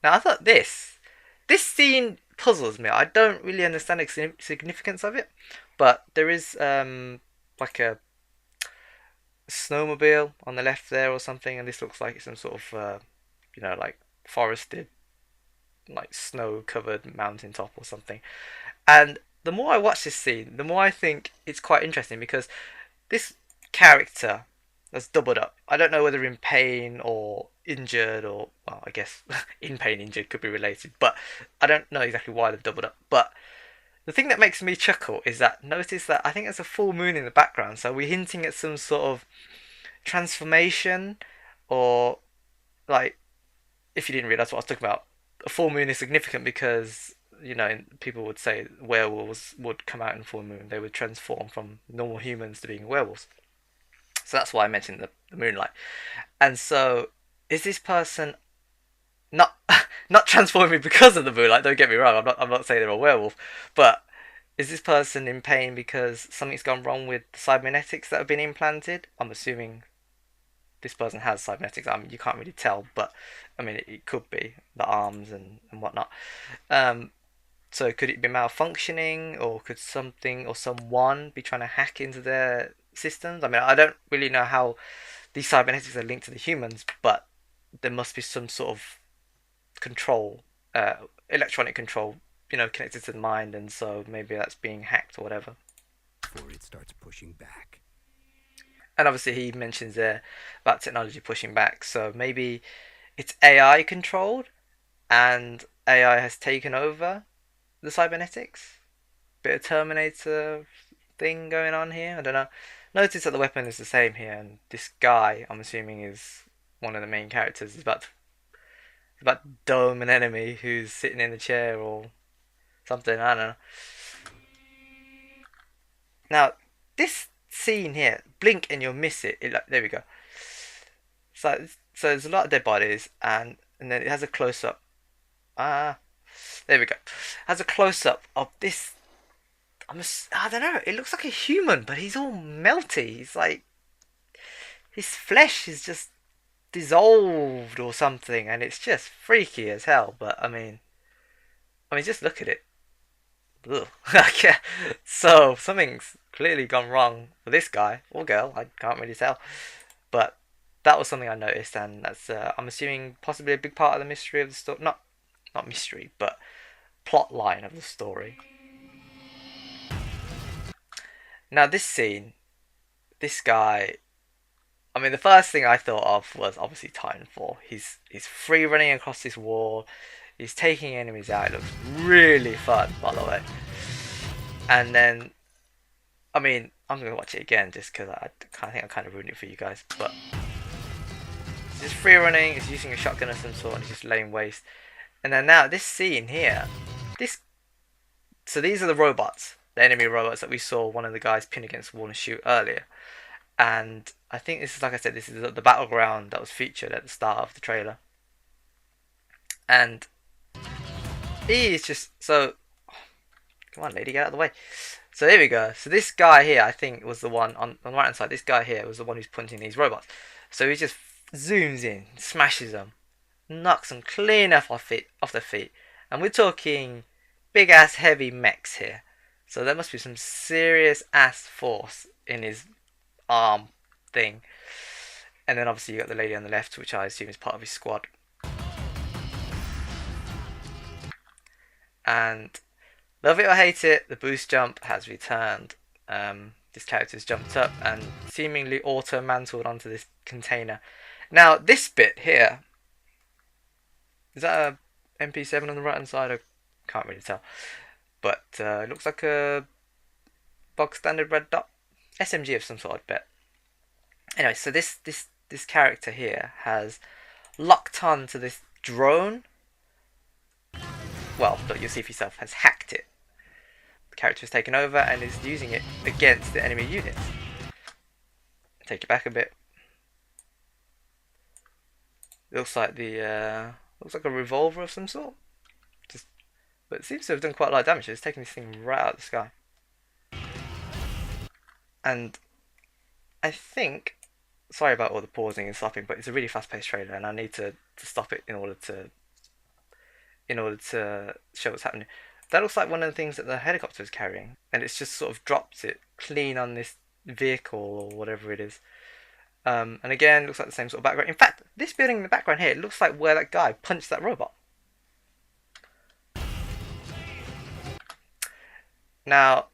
Now I thought this scene puzzles me. I don't really understand the significance of it, but there is like a snowmobile on the left there or something, and this looks like some sort of like forested, like snow covered mountaintop or something. And the more I watch this scene, the more I think it's quite interesting because this character that's doubled up. I don't know whether in pain or injured or, well, I guess in pain injured could be related, but I don't know exactly why they've doubled up. But the thing that makes me chuckle is that notice that I think there's a full moon in the background, so we're hinting at some sort of transformation, or like, if you didn't realize what I was talking about, a full moon is significant because people would say werewolves would come out in full moon. They would transform from normal humans to being werewolves. So that's why I mentioned the moonlight. And so, is this person not not transforming because of the moonlight? Don't get me wrong. I'm not saying they're a werewolf, but is this person in pain because something's gone wrong with the cybernetics that have been implanted? I'm assuming this person has cybernetics. I mean, you can't really tell, but I mean, it could be the arms and whatnot. Um, so could it be malfunctioning, or could something or someone be trying to hack into their systems? I mean, I don't really know how these cybernetics are linked to the humans, but there must be some sort of control, uh, electronic control, connected to the mind, and so maybe that's being hacked or whatever. Before it starts pushing back. And obviously, he mentions there about technology pushing back, so maybe it's AI controlled, and AI has taken over the cybernetics. Bit of Terminator thing going on here. I don't know. Notice that the weapon is the same here, and this guy, I'm assuming, is one of the main characters. He's about to dome an enemy who's sitting in a chair or something. I don't know. Now, this scene here, blink and you'll miss it. There we go. So there's a lot of dead bodies, and then it has a close up. Ah, there we go. Has a close up of this. I don't know. It looks like a human, but he's all melty. He's like his flesh is just dissolved or something, and it's just freaky as hell. But I mean, just look at it. Ugh. Yeah. So something's clearly gone wrong for this guy or girl. I can't really tell, but that was something I noticed, and that's I'm assuming possibly a big part of the mystery of the story. Not mystery, but plot line of the story. Now this scene, this guy. I mean, the first thing I thought of was obviously Titanfall. He's free running across this wall. He's taking enemies out. It looks really fun, by the way. And then, I mean, I'm gonna watch it again just because I think I kind of ruined it for you guys. But he's just free running. He's using a shotgun of some sort, and he's just laying waste. And then now this scene here, this. So these are the robots, the enemy robots that we saw one of the guys pin against the wall and shoot earlier. And I think this is, like I said, this is the battleground that was featured at the start of the trailer. And he is just so. Come on, lady, get out of the way. So here we go. So this guy here, I think, was the one on the right hand side. This guy here was the one who's punching these robots. So he just zooms in, smashes them, knocks them clean off their feet, and we're talking big ass heavy mechs here. So there must be some serious ass force in his arm thing. And then obviously you got the lady on the left, which I assume is part of his squad. And love it or hate it, the boost jump has returned. This character's jumped up and seemingly auto-mantled onto this container. Now, this bit here, is that a MP7 on the right hand side? I can't really tell. But it looks like a bog standard red dot. SMG of some sort, I bet. Anyway, so this character here has locked on to this drone. Well, you'll see for yourself, has hacked it. The character has taken over and is using it against the enemy units. Take it back a bit. Looks like looks like a revolver of some sort. But it seems to have done quite a lot of damage. It's taking this thing right out of the sky. And I think, sorry about all the pausing and stopping, but it's a really fast-paced trailer, and I need to stop it in order to in order to show what's happening. That looks like one of the things that the helicopter is carrying, and it's just sort of drops it clean on this vehicle or whatever it is. And again, looks like the same sort of background. In fact, this building in the background here, it looks like where that guy punched that robot. Now,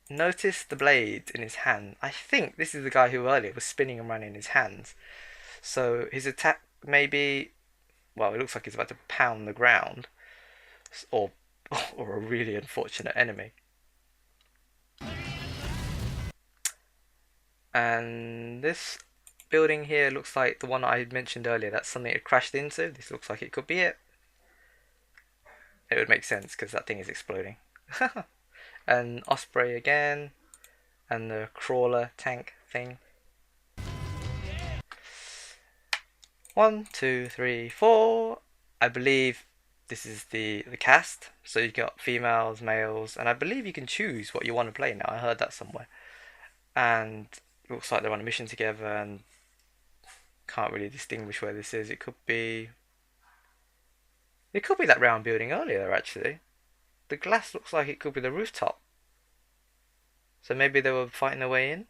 notice the blade in his hand. I think this is the guy who earlier was spinning around in his hands. So his attack maybe, well, it looks like he's about to pound the ground, or or a really unfortunate enemy. And this building here looks like the one I mentioned earlier. That's something it crashed into. This looks like it could be it. It would make sense because that thing is exploding. And Osprey again, and the crawler tank thing. 1, 2, 3, 4. I believe this is the cast. So you've got females, males, and I believe you can choose what you want to play now. I heard that somewhere. And it looks like they're on a mission together, and can't really distinguish where this is. It could be that round building earlier actually. The glass looks like it could be the rooftop. So maybe they were fighting their way in,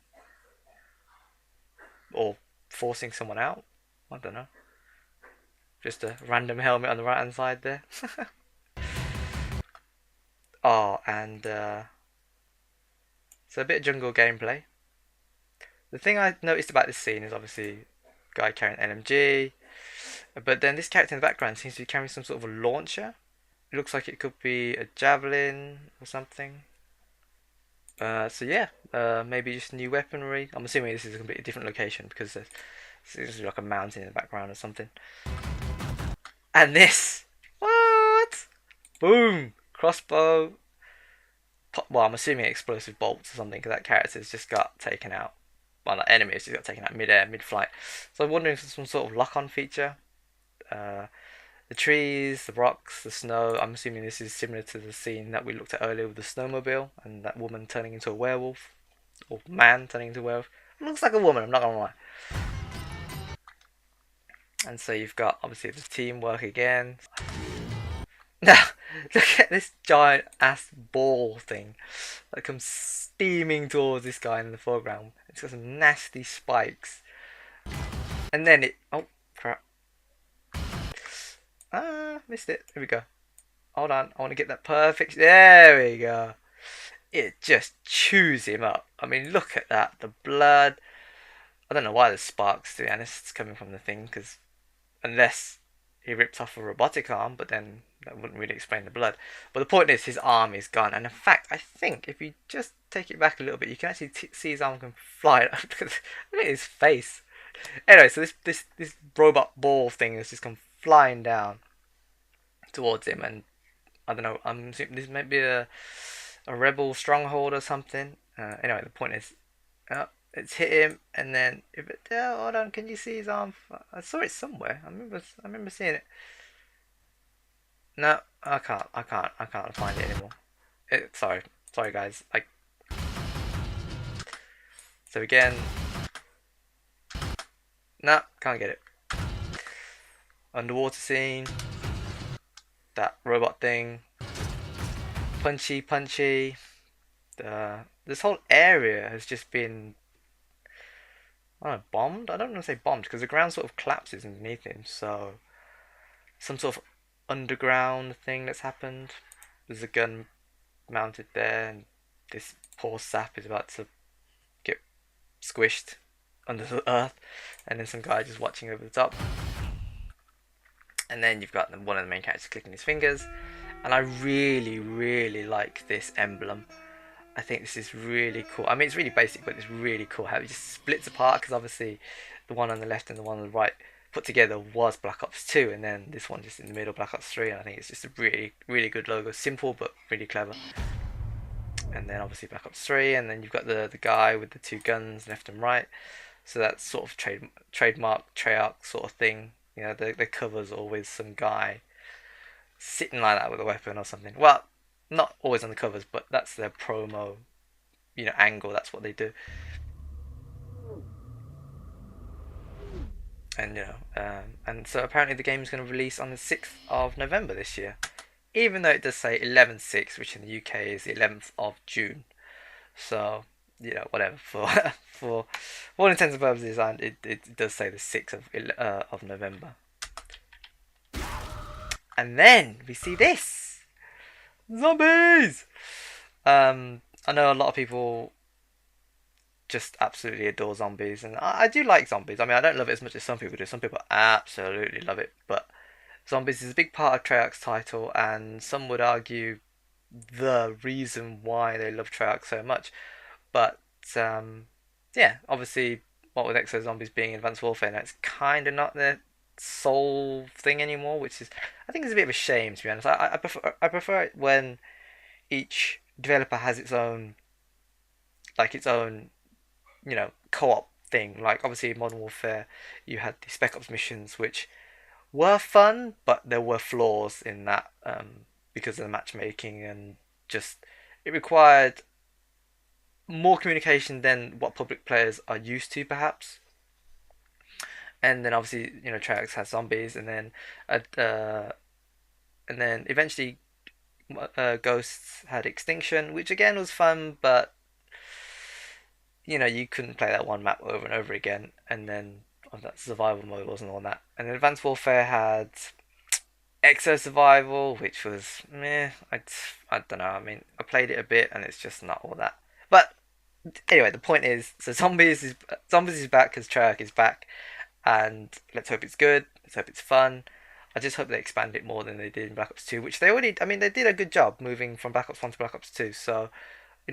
or forcing someone out. I don't know. Just a random helmet on the right hand side there. Oh, and so a bit of jungle gameplay. The thing I noticed about this scene is obviously guy carrying LMG, but then this character in the background seems to be carrying some sort of a launcher. It looks like it could be a javelin or something. So yeah, maybe just new weaponry. I'm assuming this is a completely different location because there's seems to be like a mountain in the background or something. And this, what? Boom! Crossbow. Well, I'm assuming explosive bolts or something because that character's just got taken out. Well, that enemy has just got taken out mid-air, mid-flight. So I'm wondering if there's some sort of lock-on feature. Uh, the trees, the rocks, the snow. I'm assuming this is similar to the scene that we looked at earlier with the snowmobile and that woman turning into a werewolf. Or man turning into a werewolf. It looks like a woman, I'm not gonna lie. And so you've got obviously the teamwork again. Now, look at this giant ass ball thing that comes steaming towards this guy in the foreground. It's got some nasty spikes. And then it. Oh, crap. Ah, missed it. Here we go. Hold on. I want to get that perfect. There we go. It just chews him up. I mean, look at that. The blood. I don't know why there's sparks, to be honest. It's coming from the thing, because unless he ripped off a robotic arm, but then that wouldn't really explain the blood. But the point is, his arm is gone. And in fact, I think if you just take it back a little bit, you can actually see his arm can fly. Look at his face. Anyway, so this robot ball thing has just come flying down towards him, and I don't know. I'm assuming this might be a rebel stronghold or something. Anyway, the point is, it's hit him, and then if it, hold on, can you see his arm? I saw it somewhere. I remember seeing it. No, I can't find it anymore. Sorry guys. So again, no, can't get it. Underwater scene, that robot thing, punchy. This whole area has just been, I don't know, bombed. I don't want to say bombed because the ground sort of collapses underneath him. So some sort of underground thing that's happened. There's a gun mounted there, and this poor sap is about to get squished under the earth, and then some guy just watching over the top. And then you've got one of the main characters clicking his fingers, and I really like this emblem. I think this is really cool. I mean, it's really basic, but it's really cool how it just splits apart, because obviously the one on the left and the one on the right put together was Black Ops 2, and then this one just in the middle, Black Ops 3, and I think it's just a really good logo. Simple, but really clever. And then obviously Black Ops 3, and then you've got the guy with the two guns left and right. So that's sort of trademark Treyarch sort of thing. You know, the cover's always some guy sitting like that with a weapon or something. Well, not always on the covers, but that's their promo, angle. That's what they do. And and so apparently the game is going to release on the 6th of November this year. even though it does say 11/6, which in the UK is the 11th of June. So, whatever for all intents and purposes, and it does say the 6th of November. And then we see this zombies. I know a lot of people just absolutely adore zombies, and I do like zombies. I mean, I don't love it as much as some people do. Some people absolutely love it, but zombies is a big part of Treyarch's title, and some would argue the reason why they love Treyarch so much. But um, yeah, obviously, what with Exo Zombies being Advanced Warfare now, it's kind of not their sole thing anymore, which is I think is a bit of a shame, to be honest. I prefer it when each developer has its own co-op thing. Like obviously in Modern Warfare, you had the Spec Ops missions, which were fun, but there were flaws in that because of the matchmaking and just it required more communication than what public players are used to, perhaps. And then obviously, Treyarch has zombies, and then eventually, Ghosts had Extinction, which again was fun, but you couldn't play that one map over and over again. And then that survival mode wasn't all that. And then Advanced Warfare had Exo Survival, which was meh. I don't know. I mean, I played it a bit, and it's just not all that. But anyway, the point is, so zombies is back because Treyarch is back, and let's hope it's good. Let's hope it's fun. I just hope they expand it more than they did in Black Ops 2, which they already. I mean, they did a good job moving from Black Ops 1 to Black Ops 2. So,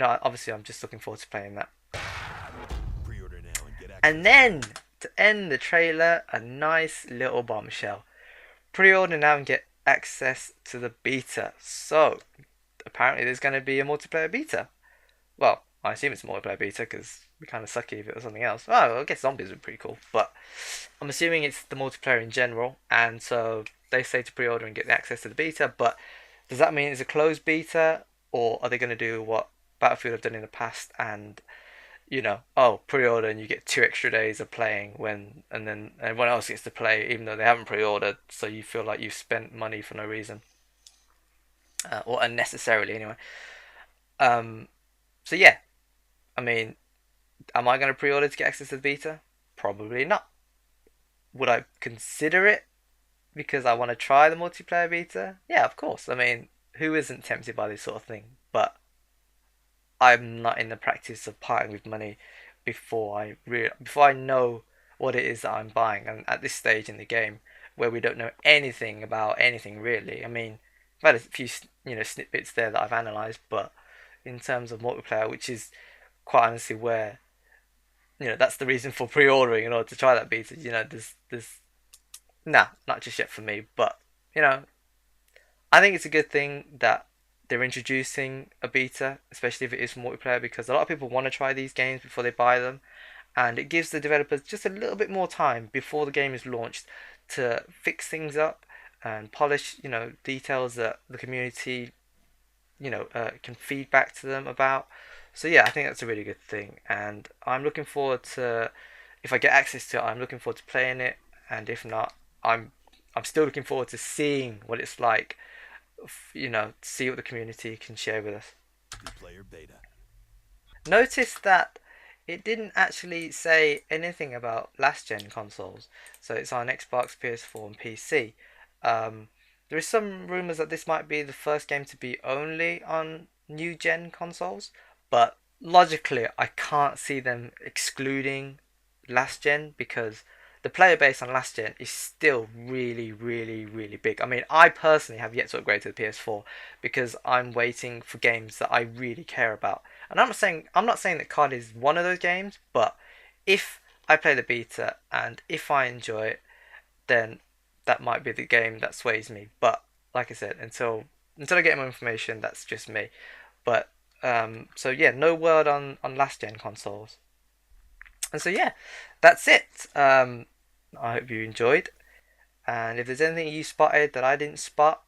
obviously, I'm just looking forward to playing that. Pre-order now and get And access. then to end the trailer, a nice little bombshell. Pre-order now and get access to the beta. So, apparently, there's going to be a multiplayer beta. Well, I assume it's a multiplayer beta because it'd be kind of sucky if it was something else. Well, I guess zombies would be pretty cool, but I'm assuming it's the multiplayer in general, and so they say to pre-order and get the access to the beta. But does that mean it's a closed beta, or are they going to do what Battlefield have done in the past and pre-order and you get 2 extra days of playing and then everyone else gets to play even though they haven't pre-ordered, so you feel like you've spent money for no reason or unnecessarily anyway. Um, so yeah, I mean, am I going to pre-order to get access to the beta? Probably not. Would I consider it because I want to try the multiplayer beta? Yeah, of course. I mean, who isn't tempted by this sort of thing? But I'm not in the practice of parting with money before I know what it is that I'm buying. And at this stage in the game, where we don't know anything about anything really, I mean, I've had a few snippets there that I've analysed, but in terms of multiplayer, which is quite honestly where that's the reason for pre-ordering in order to try that beta. There's nah, not just yet for me, but you know I think it's a good thing that they're introducing a beta, especially if it is for multiplayer, because a lot of people want to try these games before they buy them, and it gives the developers just a little bit more time before the game is launched to fix things up and polish, details that the community, can feed back to them about. So yeah, I think that's a really good thing, and I'm looking forward to if I get access to it, I'm looking forward to playing it, and if not, I'm I'm still looking forward to seeing what it's like see what the community can share with us. Two-player beta. Notice that it didn't actually say anything about last gen consoles, so it's on Xbox, PS4, and PC. Um, there is some rumors that this might be the first game to be only on new gen consoles, but logically, I can't see them excluding last gen because the player base on last gen is still really, really, really big. I mean, I personally have yet to upgrade to the PS4 because I'm waiting for games that I really care about. And I'm not saying that COD is one of those games, but if I play the beta and if I enjoy it, then that might be the game that sways me. But like I said, until I get more information, that's just me. But so yeah, no word on last gen consoles. And so yeah, that's it. I hope you enjoyed. And if there's anything you spotted that I didn't spot,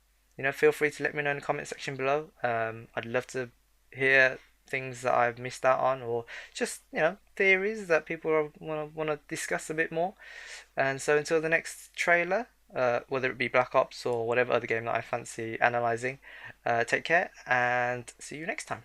feel free to let me know in the comment section below. I'd love to hear things that I've missed out on, or just theories that people want to discuss a bit more. And so until the next trailer, whether it be Black Ops or whatever other game that I fancy analyzing. Take care and see you next time.